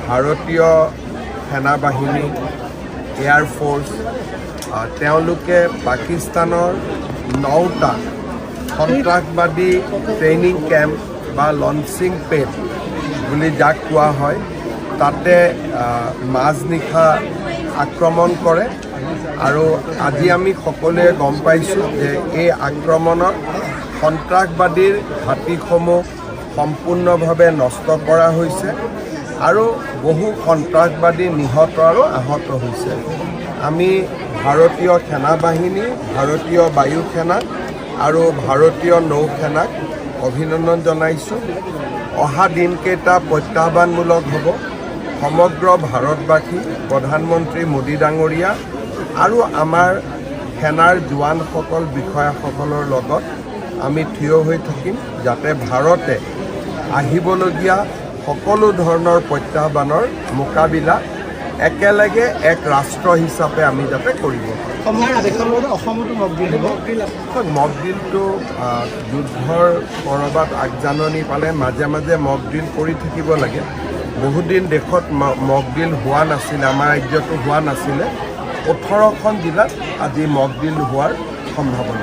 ভাৰতীয় সেনাবাহিনী air force তেওঁলোকে পাকিস্তানৰ 9টা সন্ত্ৰাসবাদী ট্ৰেইনিং কেম্প বা লঞ্চিং পেড বুলি যাক কোৱা হয় তাতে মাজনিশা আক্ৰমণ কৰে আৰু আজি আমি সকলোৱে গম পাইছোঁ যে এই আক্ৰমণত সন্ত্ৰাসবাদীৰ ঘাটিসমূহ সম্পূৰ্ণভাৱে নষ্ট কৰা হৈছে আৰু বহু সন্ত্ৰাসবাদী নিহত আৰু আহত হৈছে। আমি ভাৰতীয় সেনাবাহিনী, ভাৰতীয় বায়ু সেনা আৰু ভাৰতীয় নৌ সেনাক অভিনন্দন জনাইছোঁ। অহা দিনকেইটা প্ৰত্যাহ্বানমূলক হ'ব। সমগ্ৰ ভাৰতবাসী, প্ৰধানমন্ত্ৰী মোদী ডাঙৰীয়া আৰু আমাৰ সেনাৰ জোৱানসকল, বিষয়াসকলৰ লগত আমি থিয় হৈ থাকিম যাতে ভাৰতে আহিবলগীয়া সকলো ধৰণৰ প্ৰত্যাহ্বানৰ মোকাবিলা একেলগে এক ৰাষ্ট্ৰ হিচাপে আমি যাতে কৰিব পাৰোঁ। মক ড্ৰিলটো যুদ্ধৰ ক'ৰবাত আগজাননী পালে মাজে মাজে মক ড্ৰিল কৰি থাকিব লাগে। বহুদিন দেশত মক ড্ৰিল হোৱা নাছিলে, আমাৰ ৰাজ্যতো হোৱা নাছিলে। 18খন জিলাত আজি মক ড্ৰিল হোৱাৰ সম্ভাৱনা।